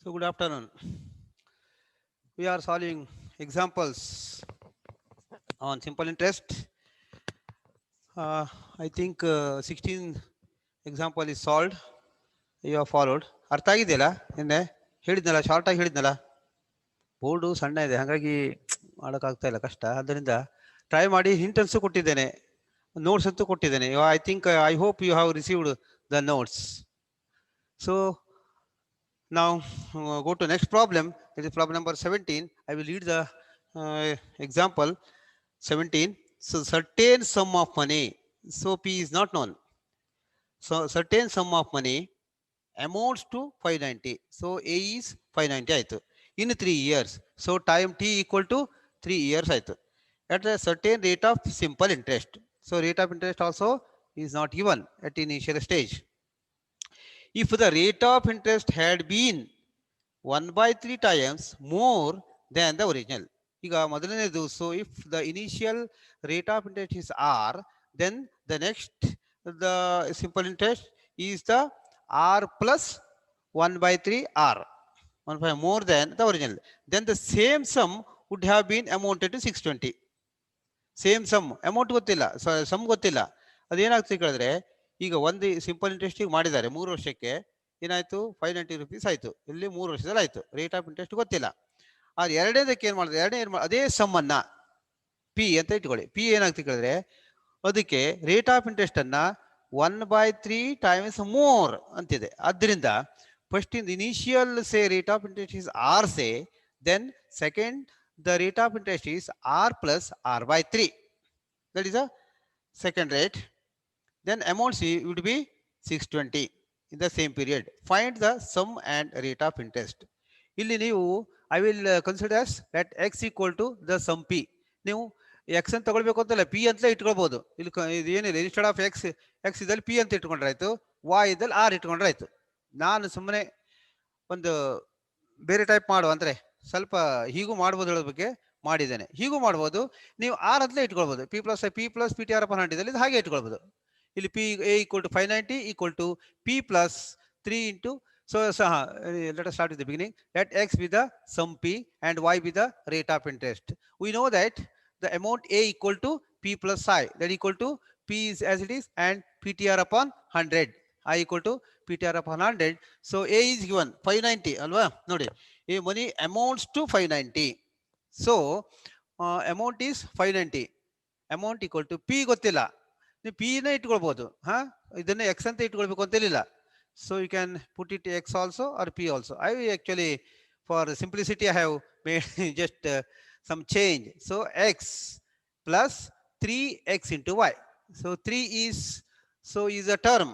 So good afternoon. We are solving examples on simple interest. Uh, I think 16 example is solved. You have followed. ಅರ್ಥ ಆಗಿದೆಯಲ್ಲ ನಿನ್ನೆ ಹೇಳಿದ್ನಲ್ಲ short ಆಗಿ ಹೇಳಿದ್ನಲ್ಲ board ಸಣ್ಣ ಇದೆ ಹಾಗಾಗಿ ಮಾಡೋಕ್ಕಾಗ್ತಾ ಇಲ್ಲ ಕಷ್ಟ ಆದ್ದರಿಂದ ಟ್ರೈ ಮಾಡಿ ಹಿಂಟ್ ಅನ್ಸು ಕೊಟ್ಟಿದ್ದೇನೆ ನೋಟ್ಸ್ ಅಂತೂ ಕೊಟ್ಟಿದ್ದೇನೆ I think I hope you have received the notes so now go to next problem. That is problem number 17. I will read the example 17. So certain sum of money. So P is not known. So certain sum of money amounts to 590. So A is 590 ಆಯ್ತು in 3 years. So time T equal to 3 years ಆಯ್ತು at a certain rate of simple interest. So rate of interest also is not given at initial stage. If the rate of interest had been 1/3 times more than the original. ಈಗ ಮೊದಲನೇದು so if the initial rate of interest is r, then the next the simple interest is the r plus 1/3 r 1/5 more than the original, then the same sum would have been amounted to 620. Same sum amount ಗೊತ್ತಿಲ್ಲ, sum ಗೊತ್ತಿಲ್ಲ. ಅದೇನಾಗ್ತದೆ ಕೇಳಿದ್ರೆ ಈಗ ಒಂದು simple ಇಂಟ್ರೆಸ್ಟಿಗೆ ಮಾಡಿದ್ದಾರೆ 3 ವರ್ಷಕ್ಕೆ, ಏನಾಯ್ತು 590 rupees ಆಯ್ತು, ಇಲ್ಲಿ 3 ವರ್ಷದಲ್ಲಿ ಆಯ್ತು, ರೇಟ್ ಆಫ್ ಇಂಟ್ರೆಸ್ಟ್ ಗೊತ್ತಿಲ್ಲ. ಆದ್ರೆ ಎರಡನೇದಕ್ಕೆ ಏನ್ ಮಾಡಿದ್ರೆ ಅದೇ ಸಮ್ ಅನ್ನ ಪಿ ಅಂತ ಇಟ್ಕೊಳ್ಳಿ. ಪಿ ಏನಾಗ್ತದೆ ಕೇಳಿದ್ರೆ ಅದಕ್ಕೆ ರೇಟ್ ಆಫ್ ಇಂಟ್ರೆಸ್ಟ್ ಅನ್ನ 1/3 times ಮೋರ್ ಅಂತಿದೆ. ಆದ್ದರಿಂದ first in initial say rate of interest is R say, then second the rate of interest is r plus r/3. That is the second rate. Then amount C would be 620 in the same period. Find the sum and rate of interest. ಇಲ್ಲಿ ನೀವು I will consider as that x equal to the sum p. ನೀವು x ಅಂತ ತಗೊಳ್ಬೇಕು ಅಂತಲ್ಲ, p ಅಂತಲೇ ಇಟ್ಕೊಳ್ಬಹುದು. ಇಲ್ಲಿ ಇದು ಏನಿಲ್ಲ, ಇನ್ಸ್ಟೆಡ್ ಆಫ್ x ಇದ್ದಲ್ಲಿ p ಅಂತ ಇಟ್ಕೊಂಡ್ರೆ ಆಯ್ತು, y ಇದ್ದಲ್ಲಿ r ಇಟ್ಕೊಂಡ್ರೆ ಆಯ್ತು. ನಾನು ಸುಮ್ಮನೆ ಒಂದು ಬೇರೆ ಟೈಪ್ ಮಾಡುವ ಅಂದ್ರೆ ಸ್ವಲ್ಪ ಹೀಗೂ ಮಾಡ್ಬೋದು ಹೇಳೋದ ಬಗ್ಗೆ ಮಾಡಿದ್ದೇನೆ. ಹೀಗೂ ಮಾಡ್ಬೋದು, ನೀವು ಆರ್ ಅಂತಲೇ ಇಟ್ಕೊಳ್ಬೋದು. P plus P T R upon 100 ಇದು ಹಾಗೆ ಇಟ್ಕೊಳ್ಬೋದು. ಇಲ್ಲಿ P A equal to 590 equal to P plus 3 into so let us start with the beginning. Let x be the sum p and y be the rate of interest. We know that the amount a equal to p plus I, that equal to p is as it is and ptr upon 100, I equal to ptr upon 100. So a is given 590 alwa nodi, a money amounts to 590. So amount is 590, amount equal to p ಗೊತ್ತಿಲ್ಲ, ನೀವು p ನ ಇಟ್ಕೊಳ್ಬಹುದು. ಇದನ್ನ x ಅಂತ ಇಟ್ಕೊಳ್ಬೇಕು ಅಂತ ಇಲ್ಲ. So you can put it x also or p also. I actually for simplicity I have made just some change. So x plus 3x into y. So 3 is a term,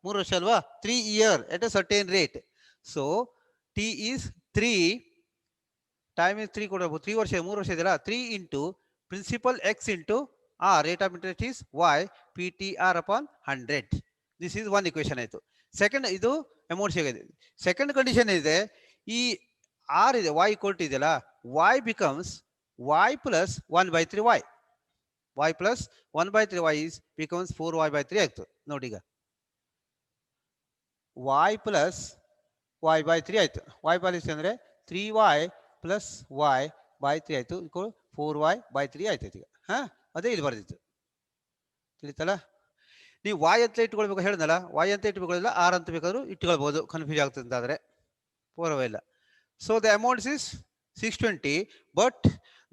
3 ವರ್ಷ ಅಲ್ವಾ, 3 year at a certain rate. So t is 3 time is 3 ಕೊಡಬಹುದು, 3 ವರ್ಷ 3 ವರ್ಷ ಇದೆಯಲ್ಲ, 3 into principal x into r, rate of interest is y ptr upon 100. This is one equation ಆಯ್ತು. Second ಇದು amount ಸಿಗಿದೆ. Second condition ಇದೆ, ಈ ಆರ್ ಇದೆ y equal to ಇದೆಯಲ್ಲ, y becomes y plus 1/3 y, y plus 1/3 y is becomes 4y/3 ಆಯ್ತು. ನೋಡಿ ಈಗ y plus y/3 ಆಯ್ತು. y ಪಾಲಿಸಿ ಅಂದ್ರೆ 3y plus y/3 ಆಯ್ತು, 4y/3 ಆಯ್ತು ಈಗ. ಅದೇ ಇಲ್ಲಿ ಬರ್ದಿತ್ತು, ತಿಳಿತಲ್ಲ. ನೀವು y ಅಂತ ಇಟ್ಕೊಳ್ಬೇಕು ಹೇಳಿದ್ನಲ್ಲ, y ಅಂತ ಇಟ್ಕೊಳ್ಳಿಲ್ಲ, ಆರ್ ಅಂತ ಬೇಕಾದ್ರೂ ಇಟ್ಕೊಳ್ಬಹುದು, ಕನ್ಫ್ಯೂಸ್ ಆಗ್ತದೆ ಅಂತಾದ್ರೆ ಪೂರ್ವವಿಲ್ಲ. So the amounts is 620, but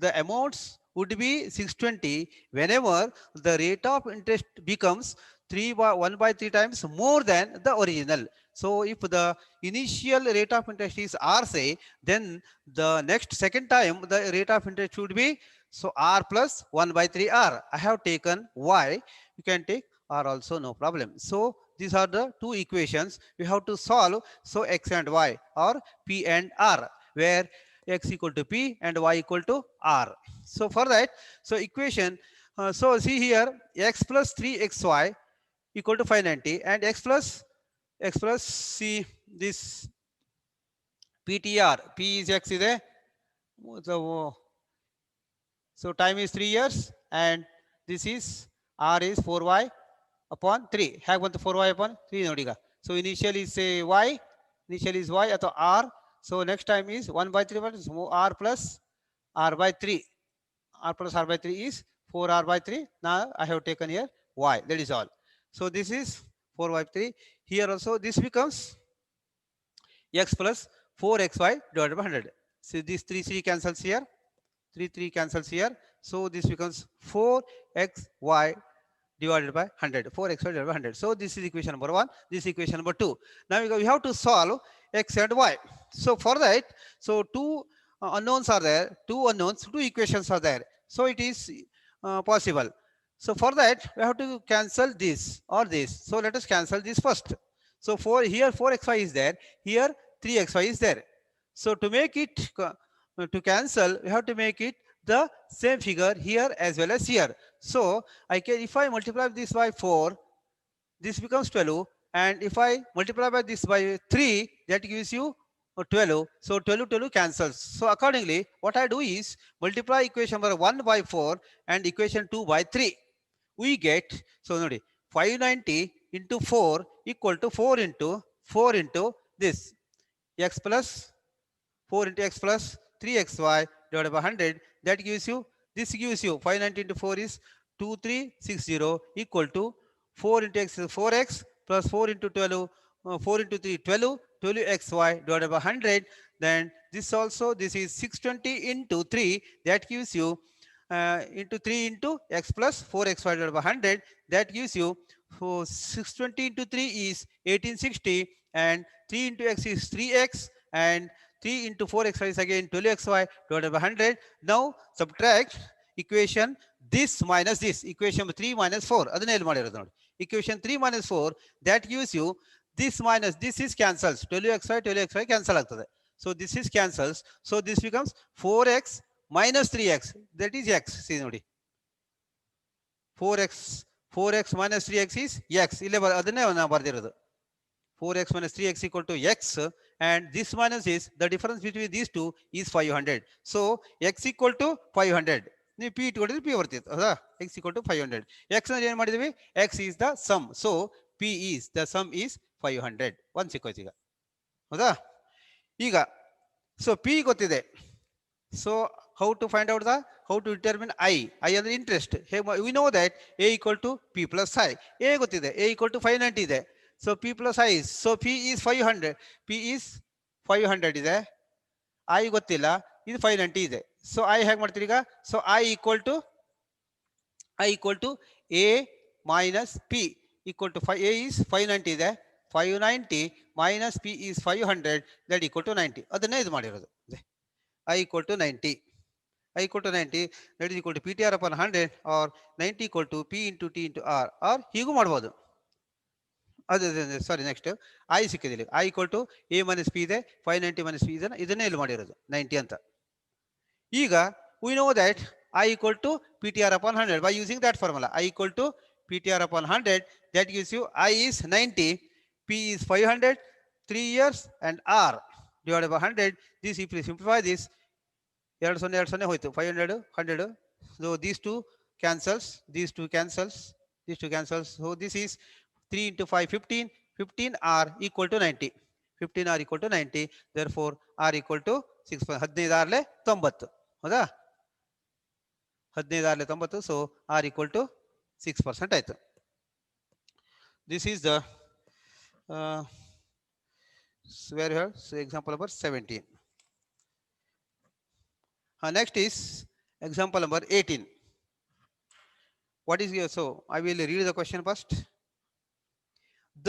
the amounts would be 620 whenever the rate of interest becomes 1/3 times more than the original. So if the initial rate of interest is r say, then the next second time the rate of interest should be so r plus 1/3 r. I have taken y, you can take r also, no problem. So these are the two equations we have to solve. So x and y or p and r, where x equal to p and y equal to r. So for that, so equation, so see here, x plus 3xy equal to 590 and x plus see this ptr, p is x ಇದೆ, so time is 3 years and this is r is 4y upon 3. ಹೇಗೆ ಬಂತು 4y upon 3 ನೋಡಿ ಈಗ. So initial is say y, initial is y ಅಥವಾ r, So next time is 1 by 3 minus r plus r by 3. R plus r by 3 is 4r by 3. Now I have taken here y. That is all. So this is 4 by 3. Here also this becomes x plus 4xy divided by 100. So this 3 cancels here. 3 cancels here. So this becomes 4xy divided by 100. 4xy divided by 100. So this is equation number 1. This is equation number 2. Now we have to solve x and y. So for that, so two unknowns are there. Two unknowns, two equations are there. So it is possible. So for that, we have to cancel this or this. So let us cancel this first. So for here 4xy is there. Here 3xy is there. So to make it to cancel, we have to make it the same figure here as well as here. So I can, if I multiply this by 4, this becomes 12, and if I multiply by this by 3, that gives you 12. So 12 cancels. So accordingly, what I do is multiply equation number 1 by 4 and equation 2 by 3. We get, so nodi, 590 into 4 equal to 4 into this x plus 4 into x plus 3xy divided by 100. That gives you, this gives you 590 into 4 is 2360 equal to 4 into x is 4x plus 4 into 12, 4 into 3, 12, 12xy divided by 100. Then this also, this is 620 into 3. That gives you into 3 into x plus 4xy divided by 100. That gives you, so 620 into 3 is 1860, and 3 into x is 3x, and 3 into 4xy is again 12xy divided by 100. Now subtract equation this minus this, equation 3 minus 4. Equation 3 minus 4, that gives you this minus this is cancels. 12xy cancel ಆಗ್ತದೆ. So this is cancels. So this becomes 4x minus 3x. That is x. See ನೋಡಿ. 4x minus 3x is x. ಇಲ್ಲೇ ಅದನ್ನೇ ನಾವು ಬರೆದಿರೋದು. 4x minus 3x equal to x, and this minus is the difference between these two is 500. So x equal to 500. ನೀವು p ಇಟ್ಕೊಂಡಿದ್ರೆ p ಬರ್ತಿತ್ತು ಹೌದಾ, x equal to 500. x ಅಂದ್ರೆ ಏನು ಮಾಡಿದ್ವಿ, x is the sum. So p is the sum is 500. ಒಂದು ಸಿಕ್ಕೋಯ್ತು ಈಗ ಹೌದಾ. ಈಗ ಸೊ p ಗೊತ್ತಿದೆ. So how to find out the, how to determine I ಅಂದ್ರೆ interest. We know that a equal to p plus I. a ಗೊತ್ತಿದೆ, a equal to 590 ಇದೆ. So p plus I is, so p is 500. p is 500 ಇದೆ, I ಗೊತ್ತಿಲ್ಲ, ಇದು 590 ಇದೆ. So I ಹೇಗೆ ಮಾಡ್ತೀರಿ ಈಗ, so I equal to a minus p equal to 5, a is 590 ಇದೆ, 590 minus p is 500, that equal to 90. ಅದನ್ನೇ ಇದು ಮಾಡಿರೋದು. I equal to 90. I equal to 90, that is equal to PTR upon 100, or 90 equal to P into T into R, or ಹೀಗೂ ಮಾಡ್ಬೋದು. Sorry next I ಸಿಕ್ಕಿದೆ. I equal to A minus P ಇದೆ, 590 minus P ಇದನ್ನೇ ಇಲ್ಲಿ ಮಾಡಿರೋದು 90 ಅಂತ. ಈಗ we know that I equal to P T R upon 100 by using that formula. I equal to P T R upon 100, that gives you I is 90, P is 500, 3 years, and R divided by 100. This if you simplify this, 2 ಹೋಯ್ತು, 500 100. So these two cancels, these two cancels. So this is 3 into 5, 15. 15 r equal to 90. 15 r equal to 90. Therefore r equal to 6. 15 Harley 90 ಹೌದಾ, 15 Harley 90. So r equal to 6% ಆಯ್ತು. This is the where you have, so example number 17. Next is example number 18. What is here? So I will read the question first.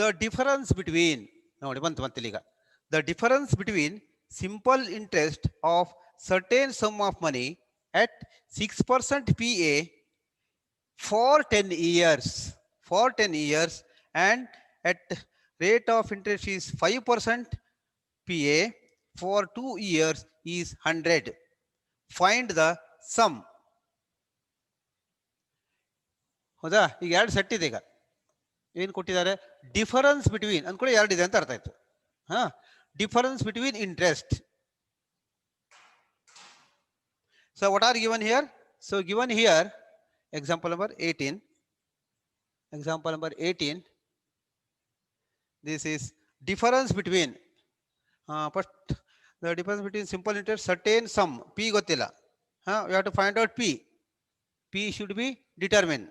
The difference between, the difference between simple interest of certain sum of money at 6% PA for 10 years and at rate of interest is 5% PA for 2 years is 100. Find the sum. ಹೌದಾ, ಈಗ ಎರಡು set ಇದೆ. ಈಗ ಏನು ಕೊಟ್ಟಿದ್ದಾರೆ, difference between ಅಂದ್ಕೊಳ್ಳಿ, ಎರಡಿದೆ ಅಂತ ಅರ್ಥ ಆಯ್ತು. Difference between interest. So what are given here? So given here example number 18. This is difference between first The difference between simple interest, certain sum p gottilla, we have to find out p should be determined.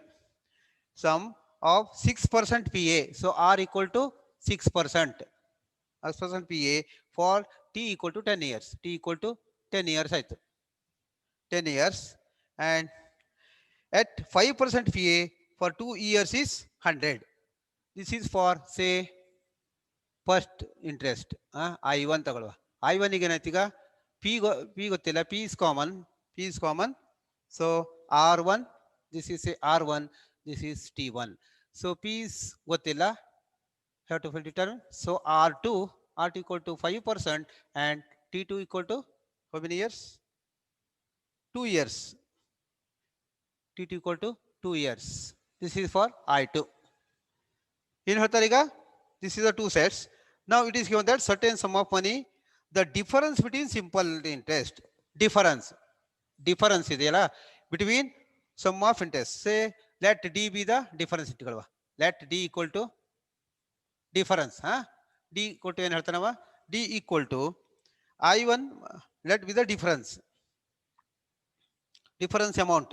Sum of 6% pa, so r equal to 6%, 6% pa for t equal to 10 years, t equal to 10 years ಆಯ್ತು, 10 years. And at 5% pa for 2 years is 100. This is for say first interest. I1 ತಗೊಳ್ಳುವ. I1 ಗೆ ಏನಾಯ್ತು ಈಗ, p ಗೊತ್ತಿಲ್ಲ, p is common, so R1, this is a R1, this is T1, so p is ಗೊತ್ತಿಲ್ಲ, have to determine, so R2 equal to 5% and T2 equal to how many years, 2 years, T2 equal to 2 years. This is for I2. In Hatariga, this is the two sets. Now it is given that certain sum of money, the difference between simple interest, difference ಇದೆಯಲ್ಲ between sum of interest, say let d be the difference ಇಟ್ಕೊಳ್ಳುವ, let d equal to difference, d equal to ಏನು ಹೇಳ್ತಾನವ, d equal to I1, let be the difference amount.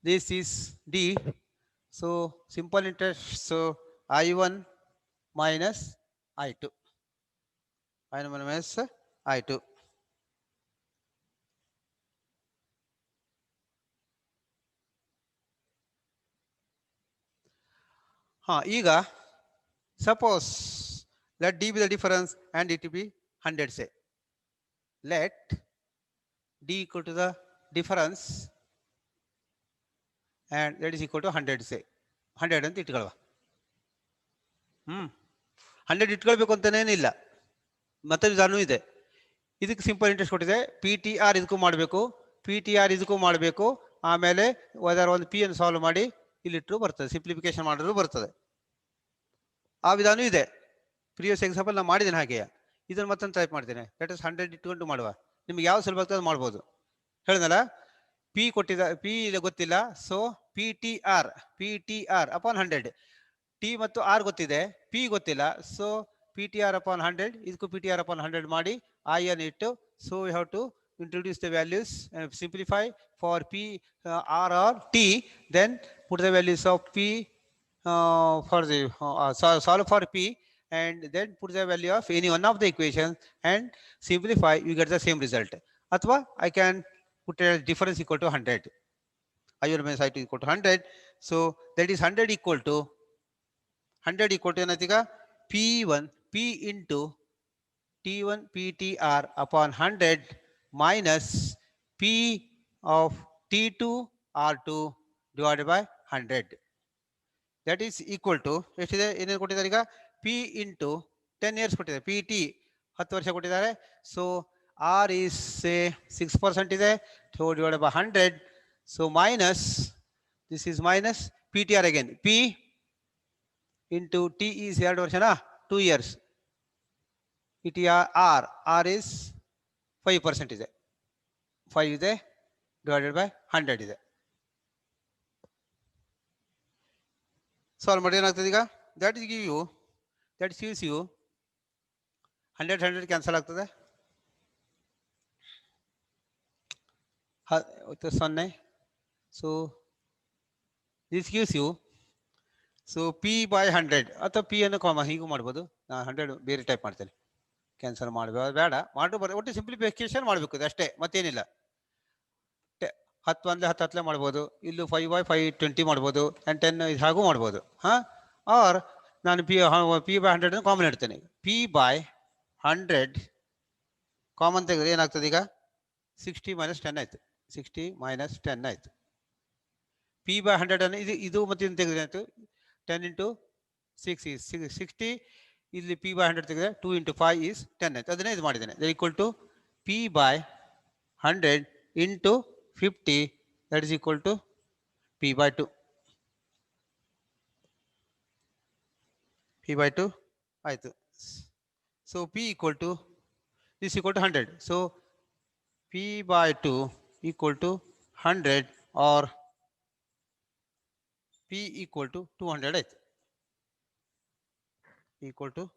This is d, so simple interest, so I1 minus I2, I1 minus I2. ಈಗ suppose let d be the difference and it be 100, say let d equal to the difference and that is equal to 100, say 100 ಅಂತ ಇಟ್ಕೊಳ್ಳುವ. 100 ಇಟ್ಕೊಳ್ಬೇಕು ಅಂತನೇನಿಲ್ಲ, ಮತ್ತೆ ವಿಧಾನವೂ ಇದೆ. ಇದಕ್ಕೆ simple interest ಕೊಟ್ಟಿದೆ, P T R ಇದಕ್ಕೂ ಮಾಡಬೇಕು, P T R ಇದಕ್ಕೂ ಮಾಡಬೇಕು, ಆಮೇಲೆ ಯಾವ್ದಾರು ಒಂದು ಪಿ ಅನ್ನು ಸಾಲ್ವ್ ಮಾಡಿ ಇಲ್ಲಿಟ್ಟರು ಬರ್ತದೆ, ಸಿಂಪ್ಲಿಫಿಕೇಶನ್ ಮಾಡಿದ್ರು ಬರ್ತದೆ. ಆ ವಿಧಾನ ಇದೆ. ಪ್ರಿವಿಯಸ್ ಎಕ್ಸಾಂಪಲ್ ನಾನು ಮಾಡಿದ್ದೇನೆ ಹಾಗೆ, ಇದನ್ನು ಮತ್ತೊಂದು ಟೈಪ್ ಮಾಡ್ತೇನೆ. ಲೆಟ್ ಅಸ್ 100 ಇಟ್ಕೊಂಡು ಮಾಡುವ, ನಿಮ್ಗೆ ಯಾವ ಸುಲಭ ಆಗ್ತದೆ ಅದು ಮಾಡ್ಬೋದು. ಹೇಳಿದ್ನಲ್ಲ, ಪಿ ಕೊಟ್ಟಿದ್ದ, ಪಿ ಗೊತ್ತಿಲ್ಲ, so P T R upon 100, T ಮತ್ತು ಆರ್ ಗೊತ್ತಿದೆ, ಪಿ ಗೊತ್ತಿಲ್ಲ, so P T R upon 100, ಇದಕ್ಕೂ ಪಿ ಟಿ ಆರ್ ಅಪಾನ್ 100 ಮಾಡಿ ಐ ಅನ್ನು ಇಟ್ಟು, so you have to introduce the values and simplify for p r or t, then put the values of p for the solve for p and then put the value of any one of the equations and simplify, you get the same result. Athwa I can put a difference equal to 100, I1 minus I2 equal to 100, so that is 100 equal to ಏನಾಯ್ತೀಗ, p1 p into t1 ptr upon 100 minus p of t2 r2 divided by 100, that is equal to ಎಷ್ಟಿದೆ, ಏನೇನು ಕೊಟ್ಟಿದ್ದಾರೆ ಈಗ, p into 10 years ಕೊಟ್ಟಿದ್ದಾರೆ, pt 10 ವರ್ಷ ಕೊಟ್ಟಿದ್ದಾರೆ, so r is say 6% ಇದೆ, so divided by 100, so minus, this is minus ptr again, p into t is 2 ವರ್ಷನಾ, 2 years, ptr r is 5% ಇದೆ, 5 ಇದೆ divided by 100 ಇದೆ. ಸಾಲ್ವ್ ಮಾಡಿ ಏನಾಗ್ತದೆ ಈಗ, that gives you 100 ಕ್ಯಾನ್ಸಲ್ ಆಗ್ತದೆ, 0, so this gives you, so p by 100 ಅಥವಾ p ಅನ್ನು ಕಾಮ ಹೀಗೂ ಮಾಡ್ಬೋದು, ನಾನು 100 ಬೇರೆ ಟೈಪ್ ಮಾಡ್ತೇನೆ, ಕ್ಯಾನ್ಸಲ್ ಮಾಡಬೇಕು ಬೇಡ, ಒಟ್ಟು ಸಿಂಪ್ಲಿಫಿಕೇಶನ್ ಮಾಡಬೇಕು ಅಷ್ಟೇ, ಮತ್ತೇನಿಲ್ಲ. 10 1 10 ಮಾಡ್ಬೋದು, ಇಲ್ಲೂ 5 by 5 20 ಮಾಡ್ಬೋದು, ಆ್ಯಂಡ್ 10 ಹಾಗೂ ಮಾಡ್ಬೋದು. ಆರ್ ನಾನು ಪಿ ಬೈ 100 ಕಾಮನ್ ಇಡ್ತೇನೆ, ಪಿ ಬೈ 100 ಕಾಮನ್ ತೆಗೆದ್ರೆ ಏನಾಗ್ತದೆ ಈಗ, 60 minus 10 ಆಯ್ತು, 60 minus 10 ಆಯ್ತು. ಪಿ ಬೈ 100 ಅನ್ನು ಇದು ಮತ್ತೆ ಇದನ್ನು ತೆಗೆದ್ರೆ ಆಯ್ತು, 10 into 6 is 60, ಇಲ್ಲಿ ಪಿ ಬೈ 100 ತೆಗೆದ್ರೆ 2 into 5 is 10 ಆಯ್ತು, ಅದನ್ನೇ ಇದು ಮಾಡಿದ್ದೇನೆ, equal to P by 100 into 50, that is equal to p by 2, p by 2 ಆಯ್ತು. So p equal to, this equal to 100, so p by 2 equal to 100 or p equal to 200 ಆಯ್ತು. equal to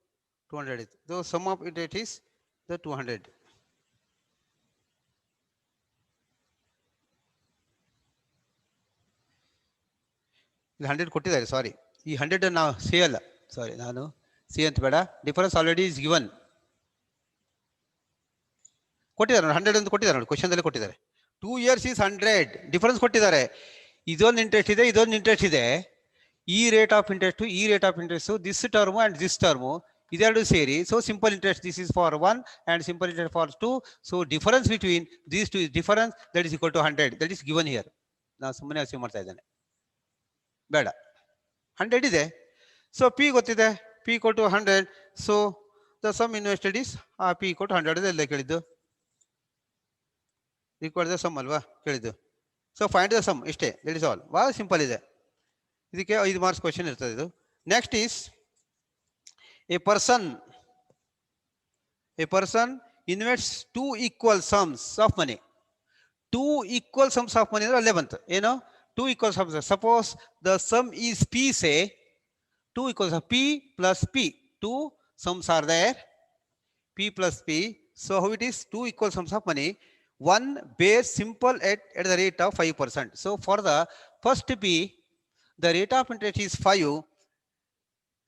200. So sum of it is the 200. ಇಲ್ಲಿ 100 ಕೊಟ್ಟಿದ್ದಾರೆ, ಸಾರಿ ಈ 100 ನಾವು C ಅಲ್ಲ, ಸಾರಿ ನಾನು C ಅಂತ ಬೇಡ, ಡಿಫರೆನ್ಸ್ ಆಲ್ರೆಡಿ ಇಸ್ ಗಿವನ್ ಕೊಟ್ಟಿದ್ದಾರೆ ನೋಡಿ, 100 ಅಂತ ಕೊಟ್ಟಿದ್ದಾರೆ ನೋಡಿ, ಕ್ವಶನ್ದಲ್ಲಿ ಕೊಟ್ಟಿದ್ದಾರೆ. 2 years is 100 ಡಿಫರೆನ್ಸ್ ಕೊಟ್ಟಿದ್ದಾರೆ. ಇದೊಂದು ಇಂಟ್ರೆಸ್ಟ್ ಇದೆ, ಇದೊಂದು ಇಂಟ್ರೆಸ್ಟ್ ಇದೆ. ಈ ರೇಟ್ ಆಫ್ ಇಂಟ್ರೆಸ್ಟ್, ಈ rate of interest, this term and this term ಇದೆರಡು ಸೇರಿ, so simple interest this is for 1 and simple interest for 2. So difference between these two is difference that is equal to 100. That is given here. ನಾನು ಸುಮ್ಮನೆ assume ಮಾಡ್ತಾ ಇದ್ದೇನೆ, ಬೇಡ. 100 ಇದೆ, so P ಗೊತ್ತಿದೆ, P equal to 100. So the sum invested is P equal to 100 ಎಲ್ಲ ಕೇಳಿದ್ದು, equal the sum ಅಲ್ವಾ ಕೇಳಿದ್ದು. ಸೊ ಫೈಂಡ್ ದ ಸಮ್, ಇಷ್ಟೇ, ದಟ್ ಇಸ್ ಆಲ್. ಭಾಳ ಸಿಂಪಲ್ ಇದೆ. ಇದಕ್ಕೆ 5 ಮಾರ್ಕ್ಸ್ ಕ್ವಶನ್ ಇರ್ತದೆ ಇದು. Next is a person invests 2 equal sums of money. 2 equal sums of money ಅಂದ್ರೆ ಅಲ್ಲೇ ಬಂತು, ಏನು 2 equal sums. Suppose the sum is P, say 2 equals P plus P. 2 sums are there, P plus P. So how it is 2 equal sums of money. One bears simple at the rate of 5%. So for the first P, the rate of interest is 5.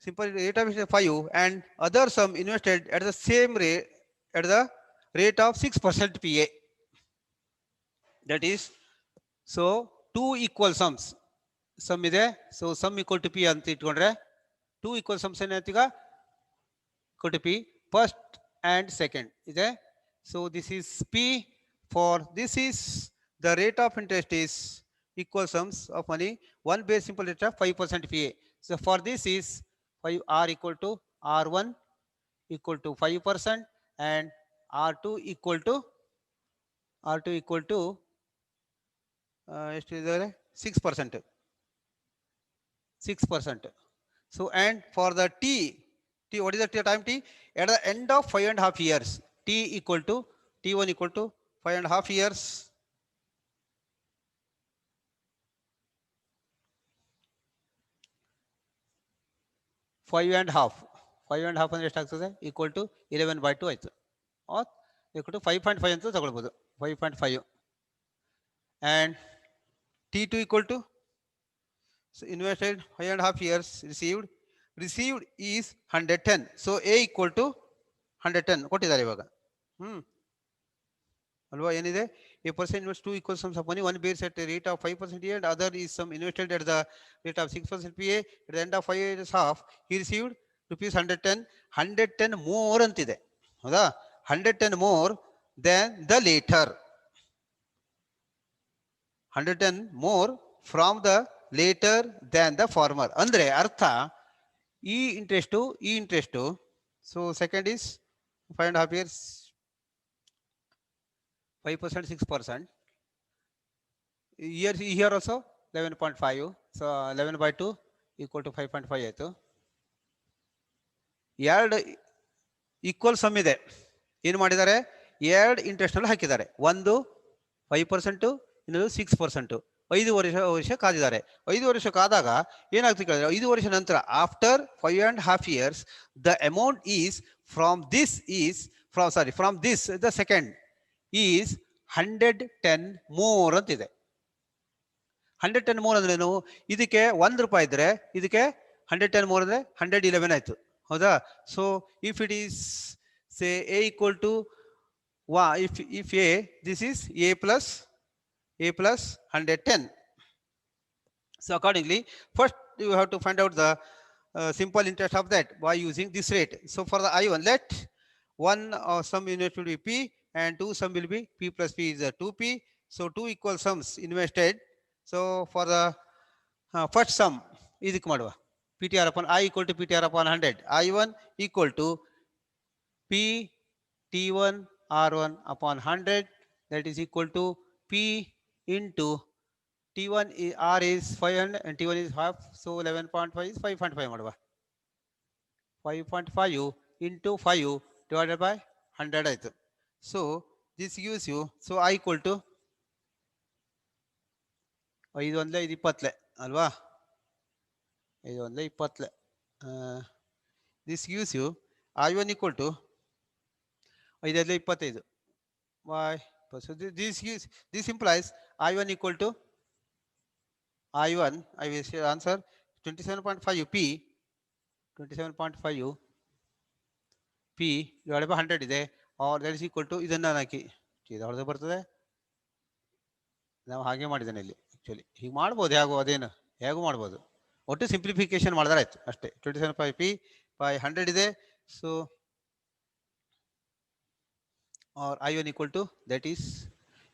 Simple rate of interest is 5, and other sum invested at the same rate, at the rate of 6% PA. That is, so 2 equal sums. Sum ಇದೆ, so sum equal to P ಅಂತ ಇಟ್ಕೊಂಡ್ರೆ 2 equal sums ಏನಾಯ್ತು ಈಗ, equal to P, first and second ಇದೆ. So this is P, for this is the rate of interest is equal sums of money, one base simple rate of 5% PA. So for this is 5 R equal to R1 equal to 5%, and R2 equal to 6%. 6%. So and for the T, what is the time T? At the end of 5.5 years, T equal to T1 equal to 5.5 years. 5.5 ಅಂದ್ರೆ ಎಷ್ಟಾಗ್ತದೆ, equal to 11/2 ಆಯ್ತು, R equal to 5.5 ಅಂತ ತಗೊಳ್ಬೋದು, 5.5. and T2 equal to, so invested 5.5 years, received is 110. So A equal to 110 ಕೊಟ್ಟಿದ್ದಾರೆ ಇವಾಗ. ಅಲ್ವಾ, ಏನಿದೆ, a person invests 2 equal sums of money, one bears at a rate of 5% and other is some invested at the rate of 6% PA. At the end of 5 years half, he received rupees 110 more ಅಂತಿದೆ, ಹೌದಾ, 110 more than the later, 110 more from the later than the former. ಅಂದ್ರೆ ಅರ್ಥ, ಈ interest, so second is 5.5 years, 5%, 6%. Here also 11.5. So 11/2 equal to 5.5 ಆಯ್ತು. ಎರಡು equal some ಇದೆ, ಏನು ಮಾಡಿದ್ದಾರೆ, ಎರಡು ಇಂಟ್ರೆಸ್ಟ್ ಅಲ್ಲಿ ಹಾಕಿದ್ದಾರೆ, ಒಂದು 5%, ಇನ್ನೊಂದು 6%. 5 ವರ್ಷ ಕಾದಿದ್ದಾರೆ. 5 ವರ್ಷ ಕಾದಾಗ ಏನಾಗ್ತದೆ ಕೇಳಿದ್ರೆ, 5 ವರ್ಷ ನಂತರ after 5.5 years the amount is from this the second is 110 more ಅಂತಿದೆ. 110 more ಅಂದ್ರೆ ಏನು, ಇದಕ್ಕೆ 1 ರೂಪಾಯಿ ಇದ್ರೆ ಇದಕ್ಕೆ 110 more ಅಂದ್ರೆ 111 ಆಯ್ತು, ಹೌದಾ. So if it is say A equal to if A, this is A plus 110. So accordingly, first you have to find out the simple interest of that by using this rate. So for the I1, let one sum unit will be P and 2 sum will be P plus P is 2P. So 2 equal sums invested. So for the first sum, ಇದಕ್ಕೆ ಮಾಡುವ PTR upon I equal to PTR upon 100. I1 equal to P T1 R1 upon 100, that is equal to P into T1 R is 500 and T1 is half, so 11.5 is 5.5 ಮಾಡುವ. 5.5 into 5 divided by 100 ಆಯ್ತು. So this gives you, so I equal to 5 1 20 ಅಲ್ವಾ, 5 1 20. this gives you I1 equal to 5 why so this implies I1 equal to I1 I will say answer 27.5 p 27.5 p divided by 100 ಇದೆ or that is equal to ಇದನ್ನ ಹಾಕಿ ಇದು ಹೊರಗೆ ಬರ್ತದೆ ನಾವು ಹಾಗೆ ಮಾಡಿದ್ದೇನೆ ಇಲ್ಲಿ ಆಕ್ಚುಲಿ ಹೀಗೆ ಮಾಡ್ಬೋದು ಹೇಗೋ ಅದೇನು ಹೇಗೂ ಮಾಡ್ಬೋದು ಒಟ್ಟು ಸಿಂಪ್ಲಿಫಿಕೇಶನ್ ಮಾಡಿದ್ರೆ ಆಯ್ತು ಅಷ್ಟೇ 27.5 p by 100 ಇದೆ so or I1 equal to that is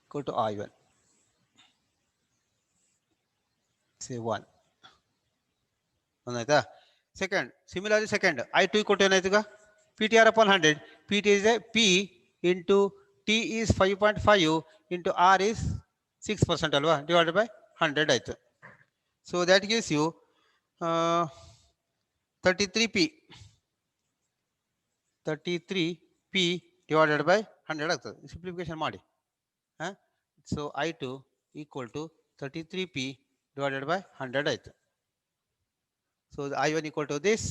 equal to I1 say 1 ಆಯ್ತಾ second similarly second I2 equal to ಏನಾಯ್ತು ಈಗ PTR upon 100 PT is a P into T is 5.5 into R is 6% alwa divided by 100 ಆಯ್ತು so that gives you 33p 33p divided by 100 ಆಗ್ತದೆ simplification ಮಾಡಿ so I2 equal to 33p divided by 100 ಆಯ್ತು so the I1 equal to this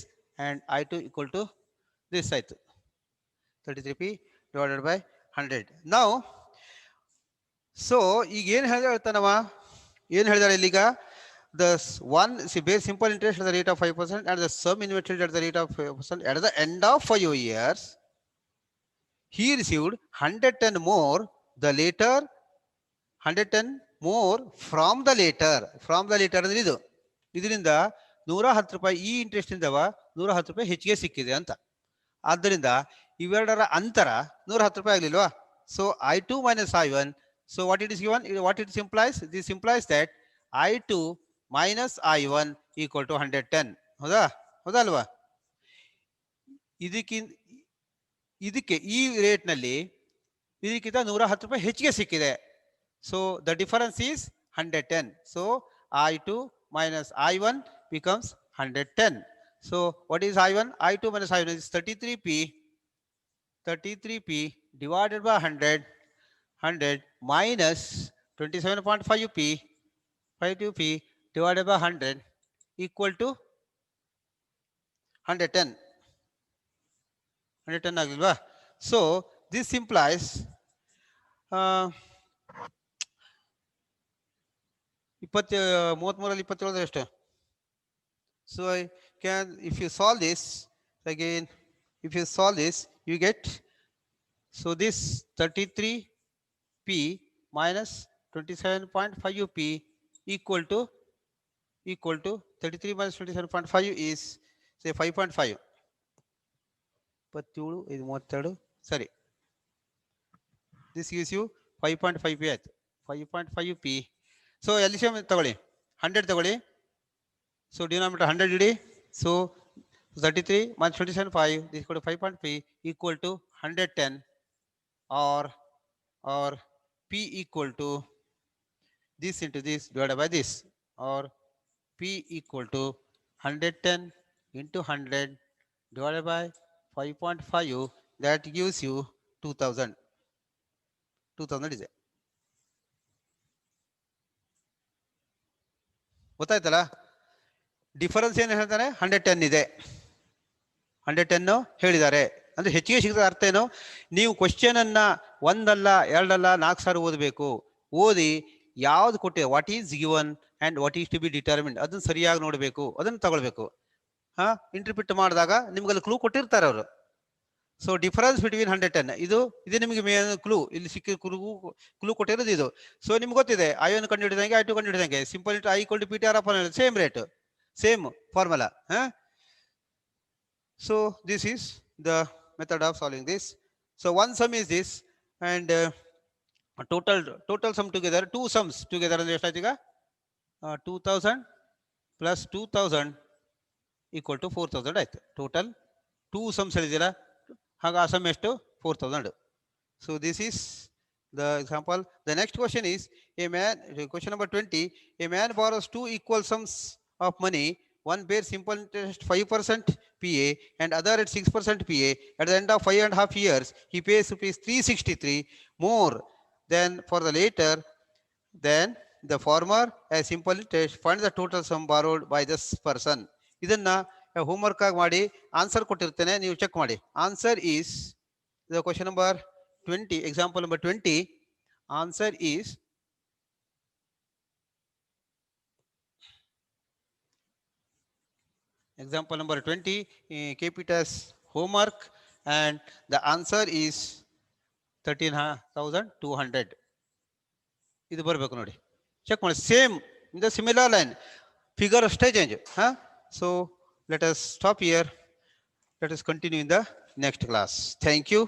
and I2 equal to this ಆಯ್ತು 33p divided by 100 now so ಈಗ ಏನು ಹೇಳ್ತಾನವ ಏನು ಹೇಳಿದಾರೆ ಇಲ್ಲಿಗ the one base simple interest at the rate of 5% and the sum invested at the rate of 5% at the end of 5 years he received 110 more the later 110 more from the later ಅಂದ್ರೆ ಇದು ಇದರಿಂದ 110 ರೂಪಾಯಿ ಈ interest ಇಂದವ 110 ರೂಪಾಯಿ ಹೆಚ್ಚಿಗೆ ಸಿಕ್ಕಿದೆ ಅಂತ ಆದ್ದರಿಂದ ಇವೆರಡರ ಅಂತರ 110 ರೂಪಾಯಿ ಆಗಲಿಲ್ವಾ so I2 minus I1 so what it is given what it implies this implies that I2 minus I1 equal to 110 ಹೌದಾ ಹೌದಲ್ವಾ ಇದಕ್ಕೆ ಈ ರೇಟ್ ನಲ್ಲಿ ಇದಕ್ಕಿಂತ 110 ರೂಪಾಯಿ ಹೆಚ್ಚಿಗೆ ಸಿಕ್ಕಿದೆ so the difference is 110 so I2 minus I1 becomes 110 so what is I1 I2 minus I1 is 33p divided by 100 minus 27.5p 5p divided by 100 equal to 110 agilva so this implies 33 27 ಎಷ್ಟು so I can if you solve this again if you solve this you get so this 33p minus 27.5p equal to 33 minus 27.5 is say 5.5 27 ಇದು 32 ಸರಿ this gives you 5.5p ಆಯ್ತು 5.5p so LCM ತಗೊಳ್ಳಿ 100 ತಗೊಳ್ಳಿ so denominator 100 ED so 33 minus 27.5 this equal to 5.5 equal to 110 or p equal to this into this divided by this or p equal to 110 into 100 divided by 5.5 that gives you 2000 is it ಗೊತ್ತಾಯ್ತಲ್ಲ difference ಏನು ಹೇಳ್ತಾನೆ 110 ಇದೆ 110 ಹೇಳಿದ್ದಾರೆ ಅಂದ್ರೆ ಹೆಚ್ಚಿಗೆ ಸಿಗದ ಅರ್ಥ ಏನು ನೀವು ಕ್ವೆಶ್ಚನ್ ಅನ್ನ ಒಂದಲ್ಲ ಎರಡಲ್ಲ 4 ಸಾರಿ ಓದಬೇಕು ಓದಿ ಯಾವ್ದು ಕೊಟ್ಟಿದೆ what is given and what is to be determined ಅದನ್ನ ಸರಿಯಾಗಿ ನೋಡಬೇಕು ಅದನ್ನ ತಗೊಳ್ಬೇಕು ಇಂಟರ್ಪ್ರಿಟ್ ಮಾಡಿದಾಗ ನಿಮ್ಗೆ ಅಲ್ಲಿ ಕ್ಲೂ ಕೊಟ್ಟಿರ್ತಾರೆ ಅವರು ಸೊ ಡಿಫರೆನ್ಸ್ ಬಿಟ್ವೀನ್ 110 ಇದು ನಿಮಗೆ ಮೇನ್ ಕ್ಲೂ ಇಲ್ಲಿ ಸಿಕ್ಕಿದ ಕ್ಲೂ ಕೊಟ್ಟಿರೋದು ಇದು ಸೊ ನಿಮ್ಗೆ ಗೊತ್ತಿದೆ I1 ಕಂಡುಹಿಡಿದಂಗೆ I2 ಕಂಡುಹಿಡಿದಂಗೆ simple I equal to PTR upon same rate same formula so this is the method of solving this so one sum is this and total sum together two sums together ಅಂದ್ರೆ ಎಷ್ಟಾಯ್ತು ಈಗ 2000 plus 2000 equal to 4000 ಆಯ್ತು total 2 sums ಹೇಳಿದಿರಾ ಹಾಗೆ ಆ some ಎಷ್ಟು 4000 so this is the example the next question is question number 20 a man borrows two equal sums of money one bears simple interest 5% PA and other at 6% PA at the end of 5.5 years he pays rupees 363 more than for the later then the former as simple interest finds the total sum borrowed by this person ಇದನ್ನ homework ಆಗಿ ಮಾಡಿ answer ಕೊಟ್ಟಿರ್ತೇನೆ, ನೀವು check ಮಾಡಿ. Answer is question number 20, example number 20. Answer is example number 20. Keep it as homework, and the answer is 13,200. ಇದು ಬರಬೇಕು ನೋಡಿ, check ಮಾಡಿ. Same in the similar line, figure ಅಷ್ಟೇ change. So let us stop here. Let us continue in the next class. Thank you.